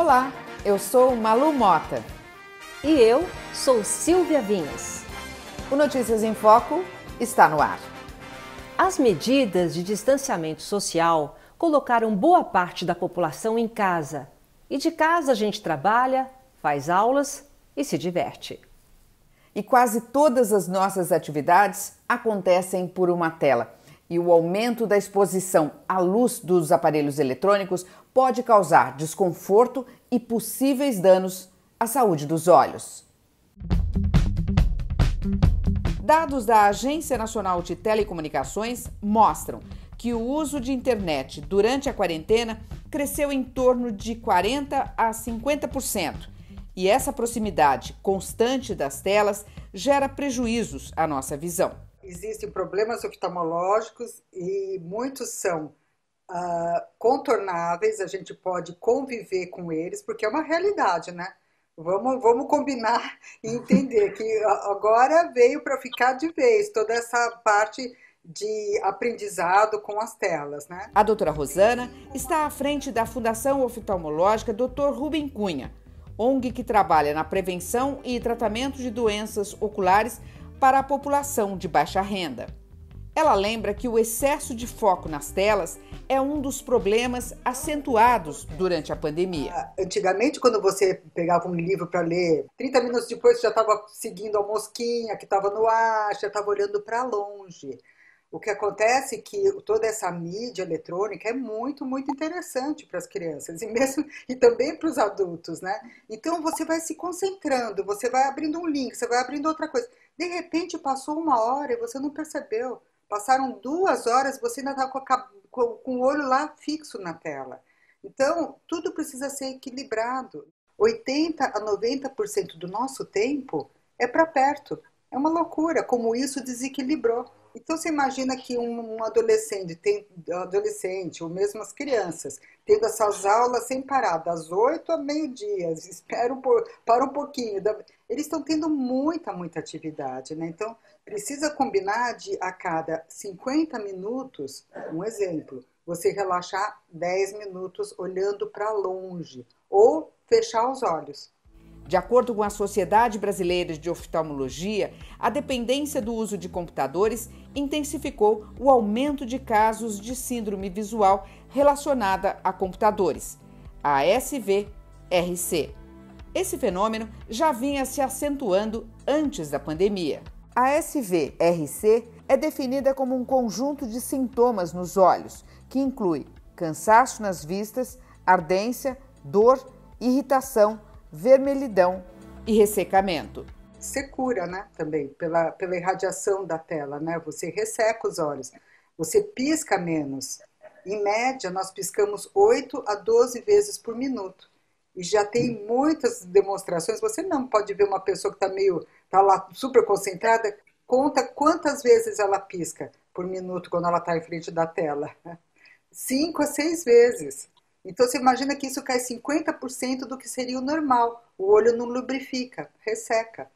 Olá, eu sou Malu Mota. E eu sou Silvia Vinhas. O Notícias em Foco está no ar. As medidas de distanciamento social colocaram boa parte da população em casa. E de casa a gente trabalha, faz aulas e se diverte. E quase todas as nossas atividades acontecem por uma tela. E o aumento da exposição à luz dos aparelhos eletrônicos pode causar desconforto e possíveis danos à saúde dos olhos. Dados da Agência Nacional de Telecomunicações mostram que o uso de internet durante a quarentena cresceu em torno de 40% a 50%. E essa proximidade constante das telas gera prejuízos à nossa visão. Existem problemas oftalmológicos e muitos são contornáveis, a gente pode conviver com eles, porque é uma realidade, né? Vamos combinar e entender que agora veio para ficar de vez toda essa parte de aprendizado com as telas, né? A doutora Rosana está à frente da Fundação Oftalmológica Dr. Rubem Cunha, ONG que trabalha na prevenção e tratamento de doenças oculares para a população de baixa renda. Ela lembra que o excesso de foco nas telas é um dos problemas acentuados durante a pandemia. Antigamente, quando você pegava um livro para ler, 30 minutos depois você já estava seguindo a mosquinha que estava no ar, já estava olhando para longe. O que acontece é que toda essa mídia eletrônica é muito, muito interessante para as crianças e também para os adultos, né? Então você vai se concentrando, você vai abrindo um link, você vai abrindo outra coisa. De repente passou 1 hora e você não percebeu. Passaram 2 horas e você ainda está com o olho lá fixo na tela. Então, tudo precisa ser equilibrado. 80% a 90% do nosso tempo é para perto. É uma loucura como isso desequilibrou. Então você imagina que um adolescente, ou mesmo as crianças, tendo essas aulas sem parar, das 8 a meio-dia, para um pouquinho. Eles estão tendo muita atividade, né? Então precisa combinar de a cada 50 minutos, um exemplo, você relaxar 10 minutos olhando para longe, ou fechar os olhos. De acordo com a Sociedade Brasileira de Oftalmologia, a dependência do uso de computadores intensificou o aumento de casos de síndrome visual relacionada a computadores, a SVRC. Esse fenômeno já vinha se acentuando antes da pandemia. A SVRC é definida como um conjunto de sintomas nos olhos, que inclui cansaço nas vistas, ardência, dor, irritação, vermelhidão e ressecamento. Secura, né, também, pela irradiação da tela, né? Você resseca os olhos, você pisca menos. Em média, nós piscamos 8 a 12 vezes por minuto. E já tem muitas demonstrações, você não pode ver uma pessoa que está lá super concentrada, conta quantas vezes ela pisca por minuto quando ela está em frente da tela. 5 a 6 vezes. Então você imagina que isso cai 50% do que seria o normal. O olho não lubrifica, resseca.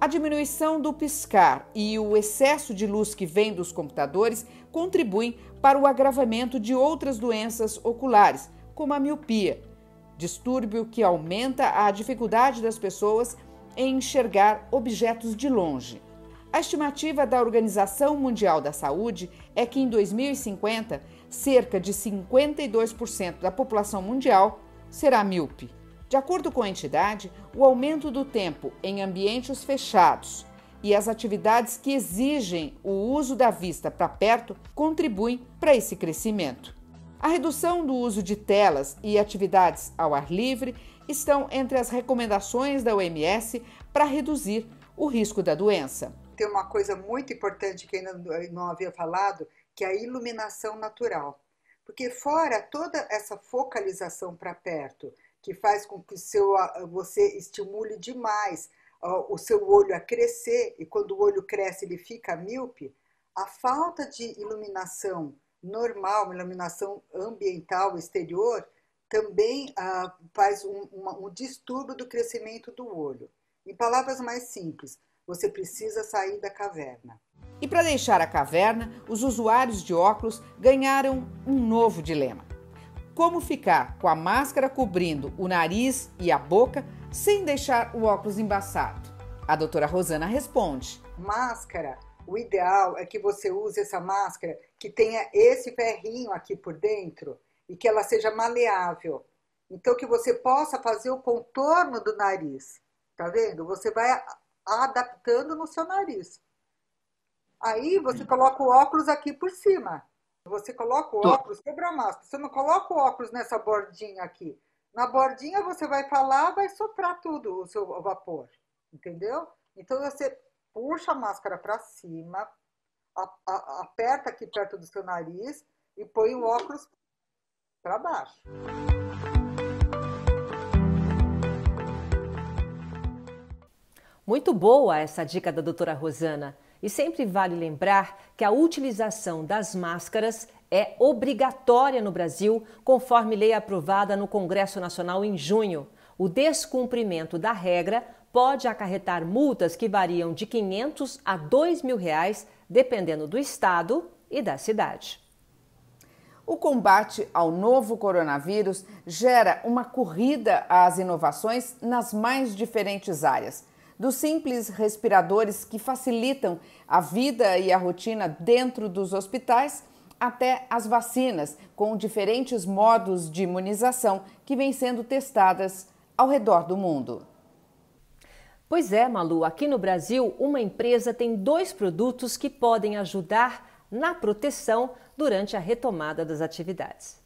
A diminuição do piscar e o excesso de luz que vem dos computadores contribuem para o agravamento de outras doenças oculares, como a miopia, distúrbio que aumenta a dificuldade das pessoas em enxergar objetos de longe. A estimativa da Organização Mundial da Saúde é que em 2050, cerca de 52% da população mundial será míope. De acordo com a entidade, o aumento do tempo em ambientes fechados e as atividades que exigem o uso da vista para perto contribuem para esse crescimento. A redução do uso de telas e atividades ao ar livre estão entre as recomendações da OMS para reduzir o risco da doença. Tem uma coisa muito importante que ainda não havia falado, que é a iluminação natural. Porque fora toda essa focalização para perto, que faz com que você estimule demais o seu olho a crescer, e quando o olho cresce ele fica míope, a falta de iluminação normal, uma iluminação ambiental exterior, também faz um distúrbio do crescimento do olho. Em palavras mais simples, você precisa sair da caverna. E para deixar a caverna, os usuários de óculos ganharam um novo dilema. como ficar com a máscara cobrindo o nariz e a boca sem deixar o óculos embaçado. A doutora Rosana responde. Máscara, o ideal é que você use essa máscara que tenha esse ferrinho aqui por dentro e que ela seja maleável. Então, que você possa fazer o contorno do nariz. Tá vendo? Você vai adaptando no seu nariz. Aí, você coloca o óculos aqui por cima. Você coloca o óculos sobre a máscara. Você não coloca o óculos nessa bordinha aqui. Na bordinha, você vai falar, vai soprar tudo o seu vapor. Entendeu? Então, você puxa a máscara para cima, aperta aqui perto do seu nariz e põe o óculos para baixo. Muito boa essa dica da doutora Rosana. E sempre vale lembrar que a utilização das máscaras é obrigatória no Brasil, conforme lei aprovada no Congresso Nacional em junho. O descumprimento da regra pode acarretar multas que variam de R$ 500 a R$ 2.000, dependendo do estado e da cidade. O combate ao novo coronavírus gera uma corrida às inovações nas mais diferentes áreas. Dos simples respiradores que facilitam a vida e a rotina dentro dos hospitais, até as vacinas, com diferentes modos de imunização que vêm sendo testadas ao redor do mundo. Pois é, Malu, aqui no Brasil, uma empresa tem 2 produtos que podem ajudar na proteção durante a retomada das atividades.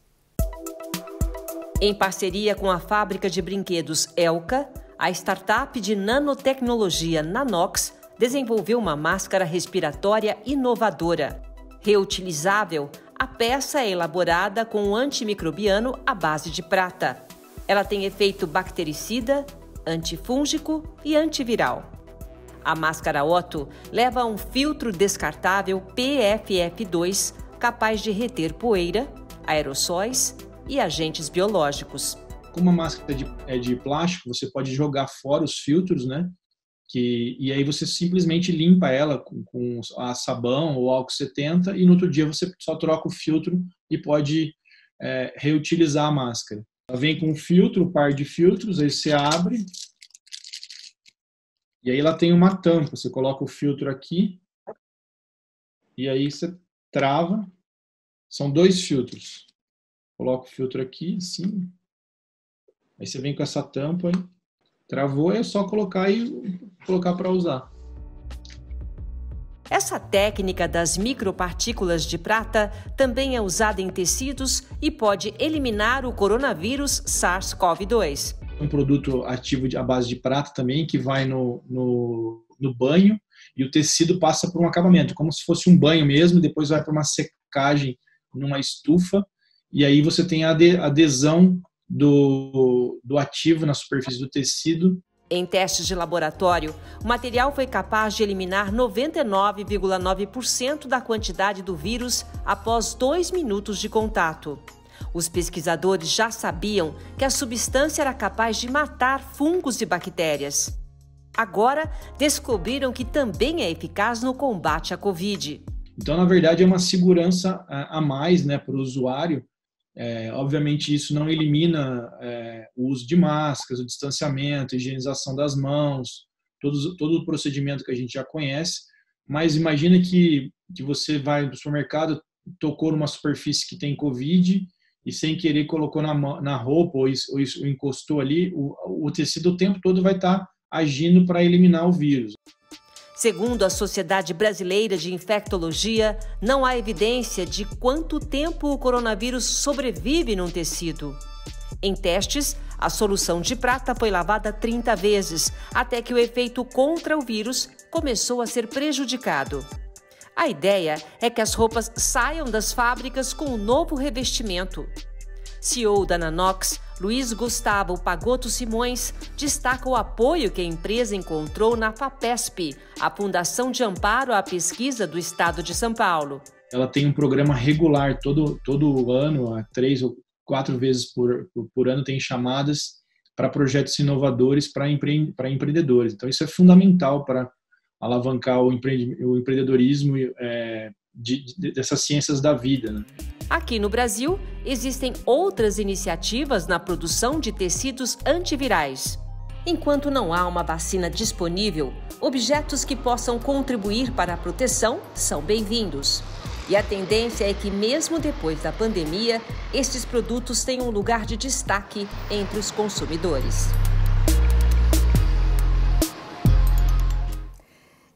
Em parceria com a fábrica de brinquedos Elka, a startup de nanotecnologia Nanox desenvolveu uma máscara respiratória inovadora. Reutilizável, a peça é elaborada com um antimicrobiano à base de prata. Ela tem efeito bactericida, antifúngico e antiviral. A máscara Otto leva um filtro descartável PFF2 capaz de reter poeira, aerossóis e agentes biológicos. Como a máscara é de plástico, você pode jogar fora os filtros, né? E aí você simplesmente limpa ela com a sabão ou álcool 70 e no outro dia você só troca o filtro e pode reutilizar a máscara. Ela vem com um filtro, um par de filtros, aí você abre e aí ela tem uma tampa. Você coloca o filtro aqui e aí você trava. São 2 filtros. Coloca o filtro aqui, assim. Aí você vem com essa tampa, aí, travou, é só colocar para usar. Essa técnica das micropartículas de prata também é usada em tecidos e pode eliminar o coronavírus SARS-CoV-2. Um produto ativo à base de prata também, que vai no banho e o tecido passa por um acabamento, como se fosse um banho mesmo, depois vai para uma secagem numa estufa e aí você tem a adesão do ativo na superfície do tecido. Em testes de laboratório, o material foi capaz de eliminar 99,9% da quantidade do vírus após 2 minutos de contato. Os pesquisadores já sabiam que a substância era capaz de matar fungos e bactérias. Agora, descobriram que também é eficaz no combate à Covid. Então, na verdade, é uma segurança a mais, né, para o usuário. Obviamente, isso não elimina o uso de máscaras, o distanciamento, a higienização das mãos, todo o procedimento que a gente já conhece, mas imagina que você vai no supermercado, tocou numa superfície que tem Covid e sem querer colocou na roupa ou encostou ali, o tecido o tempo todo vai estar agindo para eliminar o vírus. Segundo a Sociedade Brasileira de Infectologia, não há evidência de quanto tempo o coronavírus sobrevive num tecido. Em testes, a solução de prata foi lavada 30 vezes, até que o efeito contra o vírus começou a ser prejudicado. A ideia é que as roupas saiam das fábricas com um novo revestimento. CEO da Nanox, Luiz Gustavo Pagotto Simões, destaca o apoio que a empresa encontrou na FAPESP, a Fundação de Amparo à Pesquisa do Estado de São Paulo. Ela tem um programa regular todo ano, 3 ou 4 vezes por ano, tem chamadas para projetos inovadores para empreendedores. Então, isso é fundamental para alavancar o empreendedorismo dessas ciências da vida, né? Aqui no Brasil, existem outras iniciativas na produção de tecidos antivirais. Enquanto não há uma vacina disponível, objetos que possam contribuir para a proteção são bem-vindos. E a tendência é que, mesmo depois da pandemia, estes produtos tenham um lugar de destaque entre os consumidores.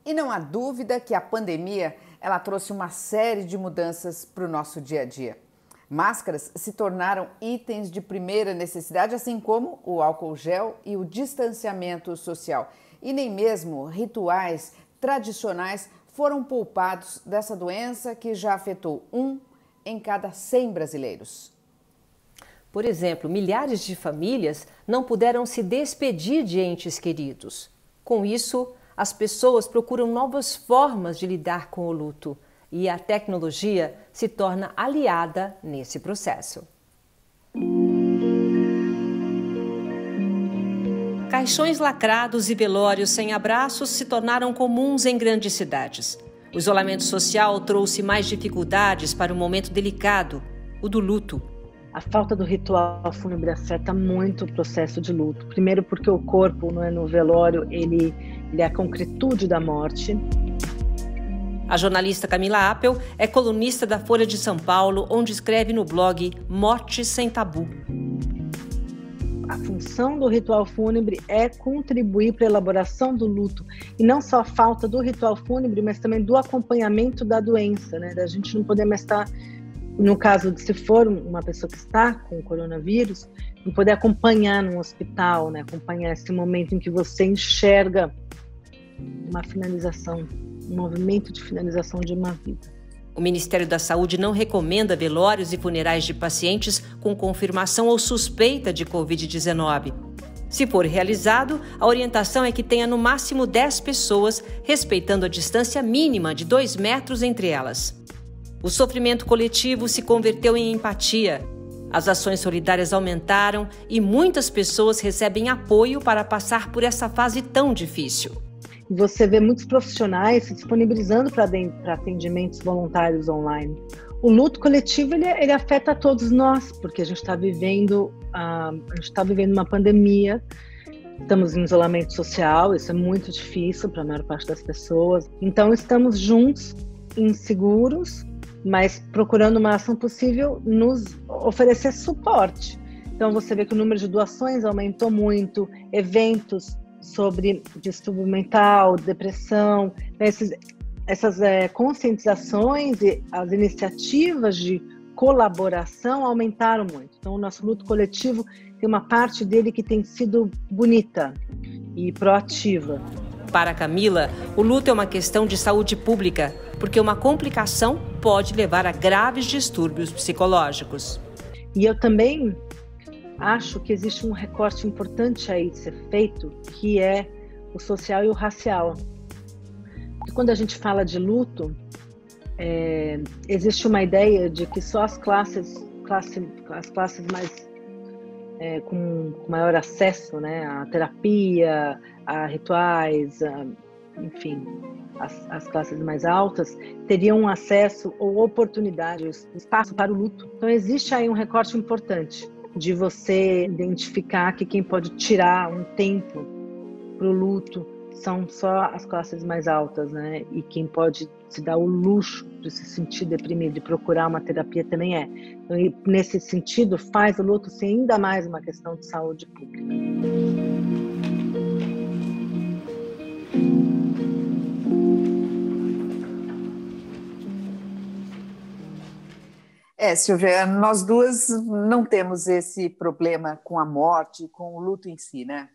E não há dúvida que a pandemia ela trouxe uma série de mudanças para o nosso dia a dia. Máscaras se tornaram itens de primeira necessidade, assim como o álcool gel e o distanciamento social. E nem mesmo rituais tradicionais foram poupados dessa doença que já afetou 1 em cada 100 brasileiros. Por exemplo, milhares de famílias não puderam se despedir de entes queridos. Com isso, as pessoas procuram novas formas de lidar com o luto e a tecnologia se torna aliada nesse processo. Caixões lacrados e velórios sem abraços se tornaram comuns em grandes cidades. O isolamento social trouxe mais dificuldades para um momento delicado, o do luto. A falta do ritual fúnebre afeta muito o processo de luto. Primeiro porque o corpo, no velório, ele é a concretude da morte. A jornalista Camila Appel é colunista da Folha de São Paulo, onde escreve no blog Morte Sem Tabu. A função do ritual fúnebre é contribuir para a elaboração do luto. E não só a falta do ritual fúnebre, mas também do acompanhamento da doença, né? Da gente não poder mais estar, no caso de se for uma pessoa que está com o coronavírus, não poder acompanhar num hospital, né? Acompanhar esse momento em que você enxerga uma finalização, um movimento de finalização de uma vida. O Ministério da Saúde não recomenda velórios e funerais de pacientes com confirmação ou suspeita de Covid-19. Se for realizado, a orientação é que tenha no máximo 10 pessoas, respeitando a distância mínima de 2 metros entre elas. O sofrimento coletivo se converteu em empatia. As ações solidárias aumentaram e muitas pessoas recebem apoio para passar por essa fase tão difícil. Você vê muitos profissionais se disponibilizando para atendimentos voluntários online. O luto coletivo ele afeta a todos nós, porque a gente está vivendo uma pandemia, estamos em isolamento social, isso é muito difícil para a maior parte das pessoas. Então estamos juntos, inseguros, mas procurando o máximo possível nos oferecer suporte. Então você vê que o número de doações aumentou muito, eventos sobre distúrbio mental, depressão, essas conscientizações e as iniciativas de colaboração aumentaram muito. Então, o nosso luto coletivo tem uma parte dele que tem sido bonita e proativa. Para Camila, o luto é uma questão de saúde pública, porque uma complicação pode levar a graves distúrbios psicológicos. E eu também acho que existe um recorte importante aí de ser feito, que é o social e o racial. E quando a gente fala de luto, existe uma ideia de que só as classes mais com maior acesso, né, à terapia, a rituais, enfim, as classes mais altas teriam acesso ou oportunidade, espaço para o luto. Então existe aí um recorte importante de você identificar que quem pode tirar um tempo para o luto são só as classes mais altas, né? E quem pode se dar o luxo de se sentir deprimido, de procurar uma terapia também é. Então, nesse sentido, faz o luto ser ainda mais uma questão de saúde pública. Silvia, nós duas não temos esse problema com a morte, com o luto em si, né?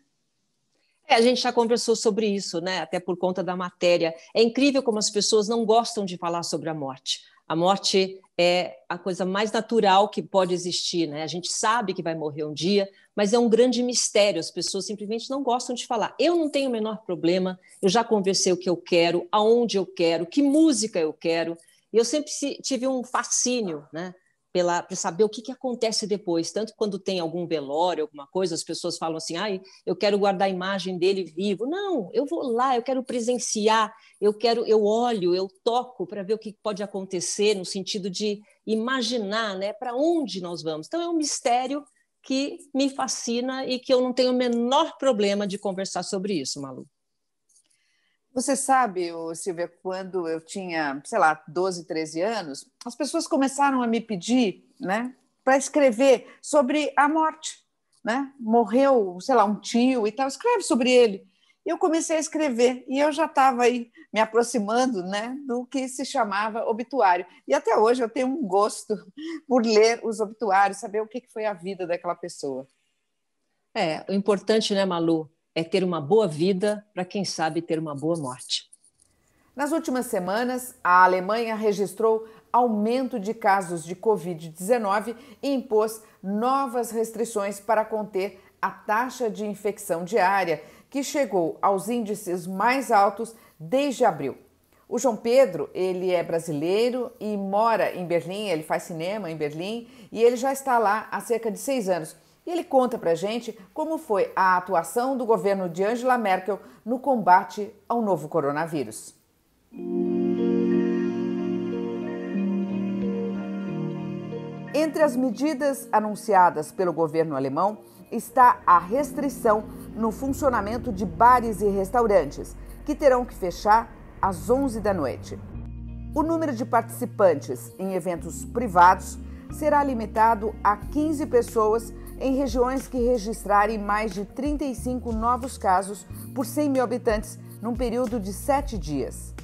A gente já conversou sobre isso, né? Até por conta da matéria. É incrível como as pessoas não gostam de falar sobre a morte. A morte é a coisa mais natural que pode existir, né? A gente sabe que vai morrer um dia, mas é um grande mistério. As pessoas simplesmente não gostam de falar. Eu não tenho o menor problema, eu já conversei o que eu quero, aonde eu quero, que música eu quero. E eu sempre tive um fascínio, né, para saber o que acontece depois. Tanto quando tem algum velório, alguma coisa, as pessoas falam assim, eu quero guardar a imagem dele vivo. Não, eu vou lá, eu quero presenciar, eu olho, eu toco para ver o que pode acontecer, no sentido de imaginar, né, para onde nós vamos. Então, é um mistério que me fascina e que eu não tenho o menor problema de conversar sobre isso, Malu. Você sabe, Silvia, quando eu tinha, sei lá, 12, 13 anos, as pessoas começaram a me pedir, né, para escrever sobre a morte, né? Morreu, sei lá, um tio e tal, escreve sobre ele. Eu comecei a escrever e eu já estava aí me aproximando, né, do que se chamava obituário. E até hoje eu tenho um gosto por ler os obituários, saber o que foi a vida daquela pessoa. O importante, né, Malu, é ter uma boa vida para quem sabe ter uma boa morte. Nas últimas semanas, a Alemanha registrou aumento de casos de Covid-19 e impôs novas restrições para conter a taxa de infecção diária, que chegou aos índices mais altos desde abril. O João Pedro, ele é brasileiro e mora em Berlim, ele faz cinema em Berlim e ele já está lá há cerca de 6 anos. E ele conta pra gente como foi a atuação do governo de Angela Merkel no combate ao novo coronavírus. Entre as medidas anunciadas pelo governo alemão está a restrição no funcionamento de bares e restaurantes, que terão que fechar às 11 da noite. O número de participantes em eventos privados será limitado a 15 pessoas em regiões que registrarem mais de 35 novos casos por 100 mil habitantes num período de 7 dias.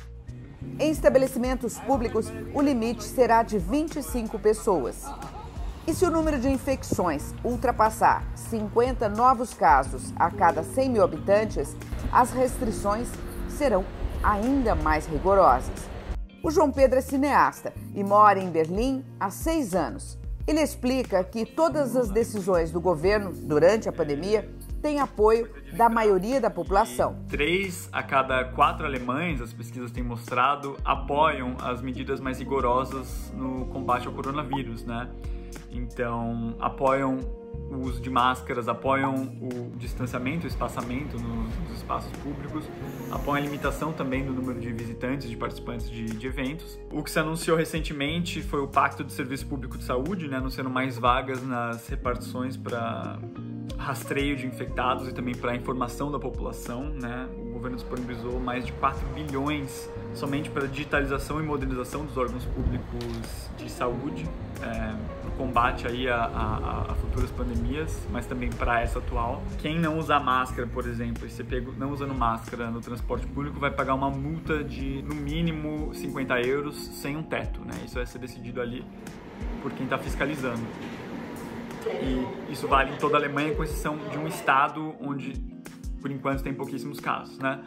Em estabelecimentos públicos, o limite será de 25 pessoas. E se o número de infecções ultrapassar 50 novos casos a cada 100 mil habitantes, as restrições serão ainda mais rigorosas. O João Pedro é cineasta e mora em Berlim há 6 anos. Ele explica que todas as decisões do governo durante a pandemia têm apoio da maioria da população. 3 a cada 4 alemães, as pesquisas têm mostrado, apoiam as medidas mais rigorosas no combate ao coronavírus, né? Então, apoiam o uso de máscaras, apoiam o distanciamento, o espaçamento nos espaços públicos, apoiam a limitação também do número de visitantes, de participantes de eventos. O que se anunciou recentemente foi o Pacto de Serviço Público de Saúde, né, anunciando mais vagas nas repartições para rastreio de infectados e também para a informação da população, né? O governo disponibilizou mais de 4 bilhões somente para a digitalização e modernização dos órgãos públicos de saúde, no combate aí a futuras pandemias, mas também para essa atual. Quem não usar máscara, por exemplo, e você não usando máscara no transporte público, vai pagar uma multa de, no mínimo, 50 euros sem um teto, né? Isso vai ser decidido ali por quem está fiscalizando. E isso vale em toda a Alemanha, com exceção de um estado onde, por enquanto, tem pouquíssimos casos, né?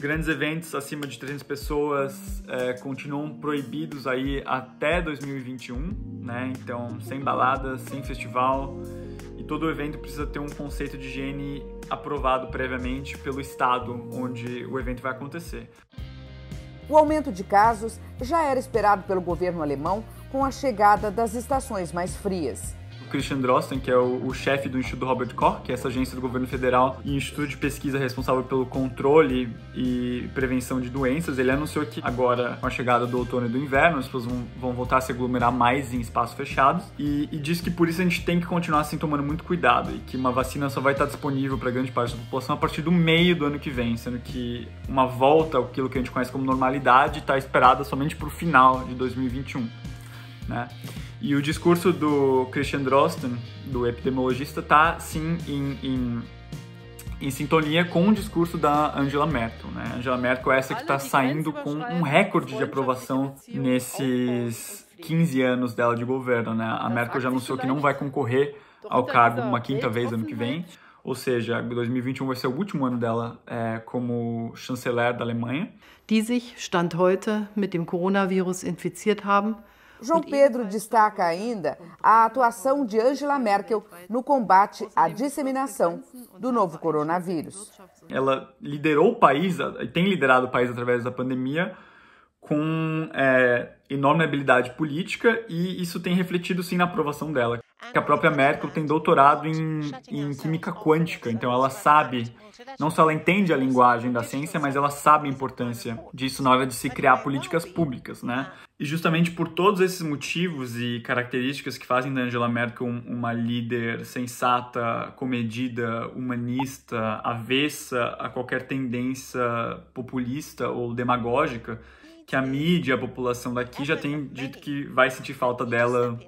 Grandes eventos acima de 300 pessoas continuam proibidos aí até 2021, né? Então, sem baladas, sem festival, e todo evento precisa ter um conceito de higiene aprovado previamente pelo estado onde o evento vai acontecer. O aumento de casos já era esperado pelo governo alemão com a chegada das estações mais frias. Christian Drosten, que é o chefe do Instituto Robert Koch, que é essa agência do governo federal e instituto de pesquisa responsável pelo controle e prevenção de doenças, ele anunciou que agora, com a chegada do outono e do inverno, as pessoas vão voltar a se aglomerar mais em espaços fechados e disse que por isso a gente tem que continuar assim tomando muito cuidado e que uma vacina só vai estar disponível para grande parte da população a partir do meio do ano que vem, sendo que uma volta àquilo que a gente conhece como normalidade está esperada somente para o final de 2021, né? E o discurso do Christian Drosten, do epidemiologista, está sim em sintonia com o discurso da Angela Merkel, né? Angela Merkel é essa que está saindo com um recorde de aprovação nesses 15 anos dela de governo, né? A Merkel já anunciou que não vai concorrer ao cargo uma 5ª vez ano que vem, ou seja, 2021 vai ser o último ano dela como chanceler da Alemanha. Die sich, Stand heute, mit dem Coronavirus infiziert haben. João Pedro destaca ainda a atuação de Angela Merkel no combate à disseminação do novo coronavírus. Ela liderou o país, tem liderado o país através da pandemia, com enorme habilidade política, e isso tem refletido sim na aprovação dela. A própria Merkel tem doutorado em química quântica, então ela sabe, não só ela entende a linguagem da ciência, mas ela sabe a importância disso na hora de se criar políticas públicas, né? E justamente por todos esses motivos e características que fazem da Angela Merkel uma líder sensata, comedida, humanista, avessa a qualquer tendência populista ou demagógica, que a mídia, a população daqui já tem dito que vai sentir falta dela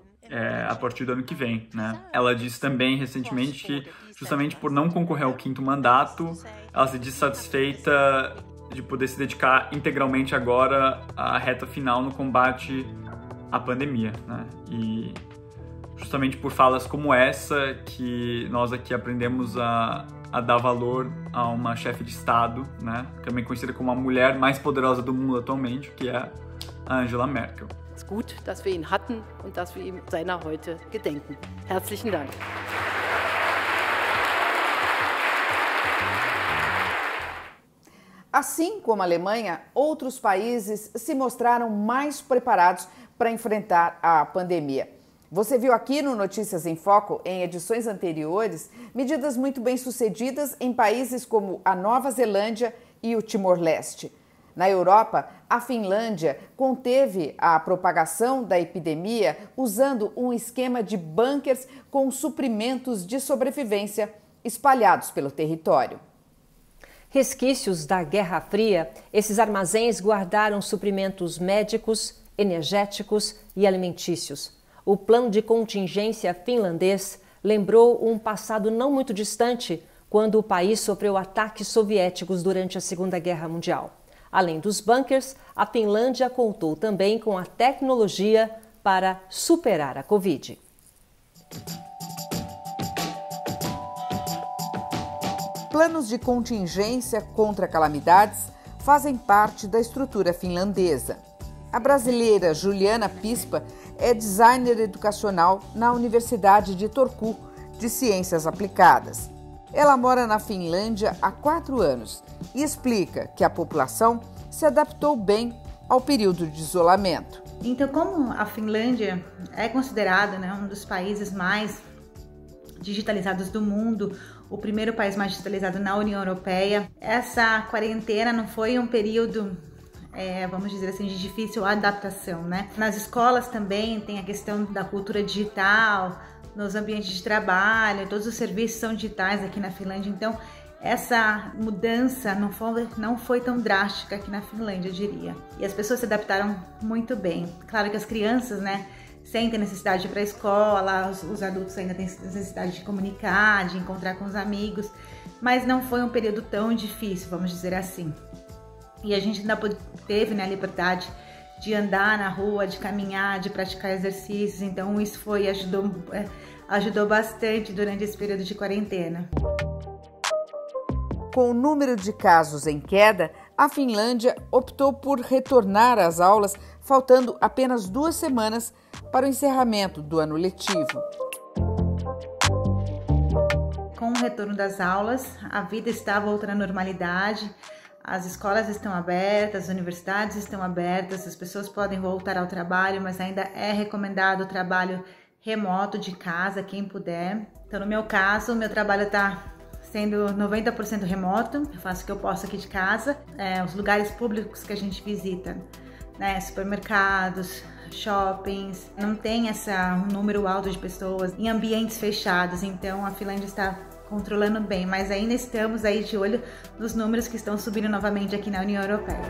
a partir do ano que vem, né? Ela disse também recentemente que, justamente por não concorrer ao 5º mandato, ela se diz satisfeita de poder se dedicar integralmente agora à reta final no combate à pandemia, né? E justamente por falas como essa que nós aqui aprendemos a dar valor a uma chefe de Estado, né? Também conhecida como a mulher mais poderosa do mundo atualmente, que é a Angela Merkel. Es ist gut, dass wir ihn hatten und dass wir ihm seiner heute gedenken. Herzlichen Dank. Assim como a Alemanha, outros países se mostraram mais preparados para enfrentar a pandemia. Você viu aqui no Notícias em Foco, em edições anteriores, medidas muito bem-sucedidas em países como a Nova Zelândia e o Timor-Leste. Na Europa, a Finlândia conteve a propagação da epidemia usando um esquema de bunkers com suprimentos de sobrevivência espalhados pelo território. Resquícios da Guerra Fria, esses armazéns guardaram suprimentos médicos, energéticos e alimentícios. O plano de contingência finlandês lembrou um passado não muito distante, quando o país sofreu ataques soviéticos durante a Segunda Guerra Mundial. Além dos bunkers, a Finlândia contou também com a tecnologia para superar a Covid. Planos de contingência contra calamidades fazem parte da estrutura finlandesa. A brasileira Juliana Pispa é designer educacional na Universidade de Turku, de Ciências Aplicadas. Ela mora na Finlândia há 4 anos e explica que a população se adaptou bem ao período de isolamento. Então, como a Finlândia é considerada, um dos países mais digitalizados do mundo, o primeiro país mais digitalizado na União Europeia, essa quarentena não foi um período, vamos dizer assim, de difícil adaptação, né? Nas escolas também tem a questão da cultura digital, nos ambientes de trabalho, todos os serviços são digitais aqui na Finlândia, então essa mudança não foi tão drástica aqui na Finlândia, eu diria. E as pessoas se adaptaram muito bem. Claro que as crianças, sentem necessidade de ir para a escola, os adultos ainda têm necessidade de comunicar, de encontrar com os amigos, mas não foi um período tão difícil, vamos dizer assim. E a gente ainda teve a liberdade de andar na rua, de caminhar, de praticar exercícios, então isso ajudou bastante durante esse período de quarentena. Com o número de casos em queda, a Finlândia optou por retornar às aulas, faltando apenas 2 semanas para o encerramento do ano letivo. Com o retorno das aulas, a vida está voltando à normalidade, as escolas estão abertas, as universidades estão abertas, as pessoas podem voltar ao trabalho, mas ainda é recomendado o trabalho remoto de casa, quem puder. Então, no meu caso, o meu trabalho está sendo 90% remoto, eu faço o que eu posso aqui de casa. Os lugares públicos que a gente visita, supermercados, shoppings, não tem um número alto de pessoas em ambientes fechados, então a Finlândia está controlando bem, mas ainda estamos aí de olho nos números que estão subindo novamente aqui na União Europeia.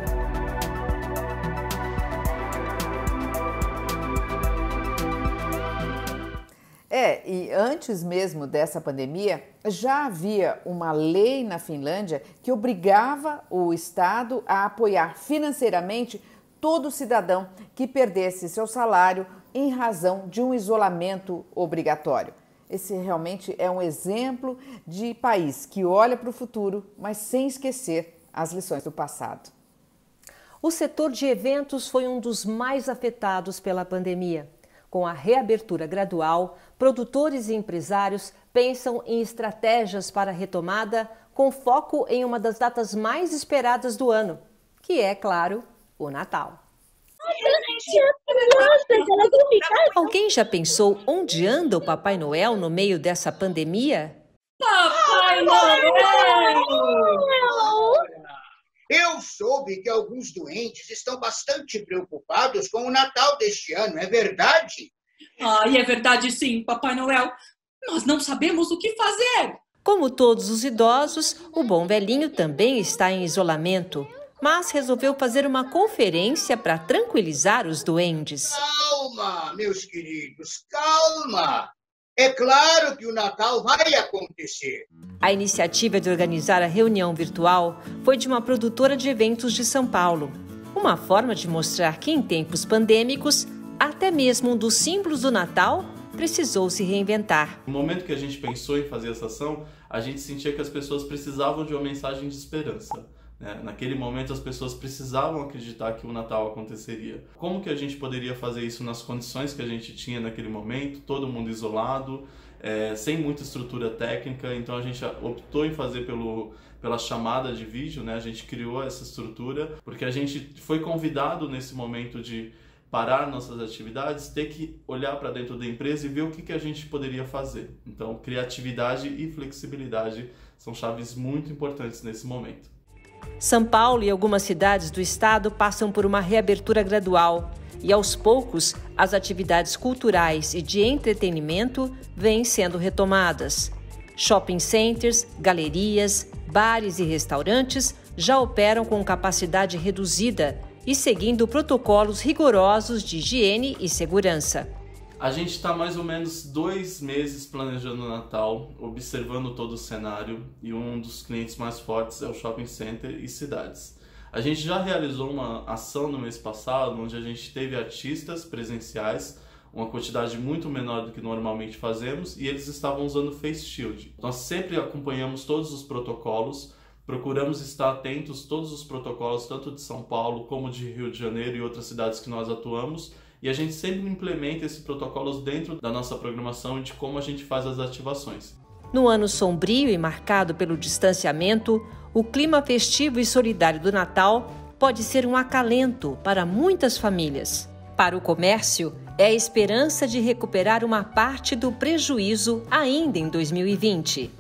E antes mesmo dessa pandemia, já havia uma lei na Finlândia que obrigava o Estado a apoiar financeiramente todo cidadão que perdesse seu salário em razão de um isolamento obrigatório. Esse realmente é um exemplo de país que olha para o futuro, mas sem esquecer as lições do passado. O setor de eventos foi um dos mais afetados pela pandemia. Com a reabertura gradual, produtores e empresários pensam em estratégias para a retomada com foco em uma das datas mais esperadas do ano, que é, claro, o Natal. Alguém já pensou onde anda o Papai Noel no meio dessa pandemia? Papai Noel! Eu soube que alguns doentes estão bastante preocupados com o Natal deste ano, é verdade? É verdade sim, Papai Noel. Nós não sabemos o que fazer. Como todos os idosos, o bom velhinho também está em isolamento, mas resolveu fazer uma conferência para tranquilizar os duendes. Calma, meus queridos, calma! É claro que o Natal vai acontecer. A iniciativa de organizar a reunião virtual foi de uma produtora de eventos de São Paulo. Uma forma de mostrar que em tempos pandêmicos, até mesmo um dos símbolos do Natal precisou se reinventar. No momento que a gente pensou em fazer essa ação, a gente sentia que as pessoas precisavam de uma mensagem de esperança. Naquele momento as pessoas precisavam acreditar que o Natal aconteceria. Como que a gente poderia fazer isso nas condições que a gente tinha naquele momento, todo mundo isolado, sem muita estrutura técnica, então a gente optou em fazer pela chamada de vídeo, A gente criou essa estrutura, porque a gente foi convidado nesse momento de parar nossas atividades, ter que olhar para dentro da empresa e ver o que a gente poderia fazer. Então, criatividade e flexibilidade são chaves muito importantes nesse momento. São Paulo e algumas cidades do estado passam por uma reabertura gradual e, aos poucos, as atividades culturais e de entretenimento vêm sendo retomadas. Shopping centers, galerias, bares e restaurantes já operam com capacidade reduzida e seguindo protocolos rigorosos de higiene e segurança. A gente está mais ou menos 2 meses planejando o Natal, observando todo o cenário, e um dos clientes mais fortes é o shopping center e cidades. A gente já realizou uma ação no mês passado, onde a gente teve artistas presenciais, uma quantidade muito menor do que normalmente fazemos, e eles estavam usando face shield. Nós sempre acompanhamos todos os protocolos, procuramos estar atentos a todos os protocolos, tanto de São Paulo como de Rio de Janeiro e outras cidades que nós atuamos, e a gente sempre implementa esses protocolos dentro da nossa programação e de como a gente faz as ativações. No ano sombrio e marcado pelo distanciamento, o clima festivo e solidário do Natal pode ser um acalento para muitas famílias. Para o comércio, é a esperança de recuperar uma parte do prejuízo ainda em 2020.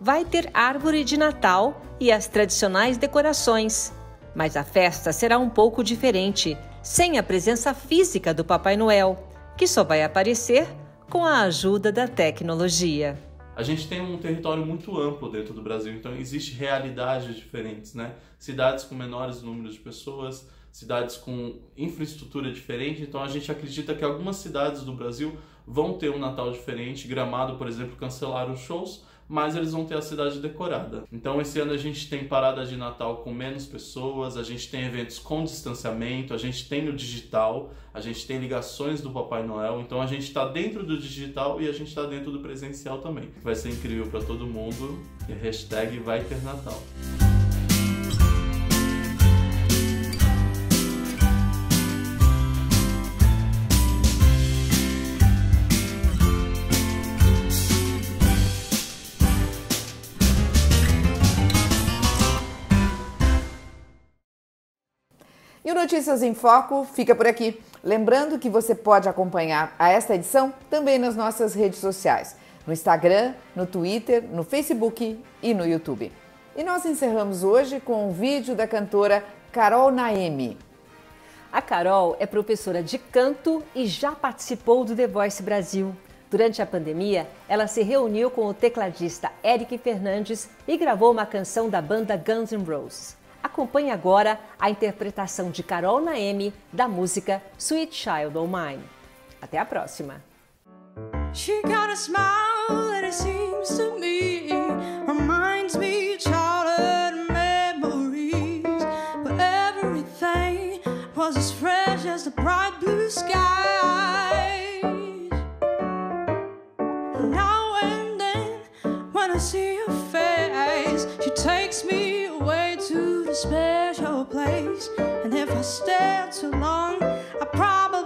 Vai ter árvore de Natal e as tradicionais decorações, mas a festa será um pouco diferente, sem a presença física do Papai Noel, que só vai aparecer com a ajuda da tecnologia. A gente tem um território muito amplo dentro do Brasil, então existem realidades diferentes, Cidades com menores números de pessoas, cidades com infraestrutura diferente, então a gente acredita que algumas cidades do Brasil vão ter um Natal diferente. Gramado, por exemplo, cancelaram os shows, mas eles vão ter a cidade decorada. Então esse ano a gente tem parada de Natal com menos pessoas, a gente tem eventos com distanciamento, a gente tem o digital, a gente tem ligações do Papai Noel, então a gente está dentro do digital e a gente está dentro do presencial também. Vai ser incrível para todo mundo, e a hashtag vai ter Natal. E o Notícias em Foco fica por aqui. Lembrando que você pode acompanhar esta edição também nas nossas redes sociais, no Instagram, no Twitter, no Facebook e no YouTube. E nós encerramos hoje com um vídeo da cantora Carol Naemi. A Carol é professora de canto e já participou do The Voice Brasil. Durante a pandemia, ela se reuniu com o tecladista Eric Fernandes e gravou uma canção da banda Guns N' Roses. Acompanhe agora a interpretação de Carol Naemi da música Sweet Child O' Mine. Até a próxima! She got a smile that it seems to me reminds me of childhood memories, but everything was as fresh as the bright blue skies. Now and then, when I see her face, she takes me away to the special place, and if I stay too long, I probably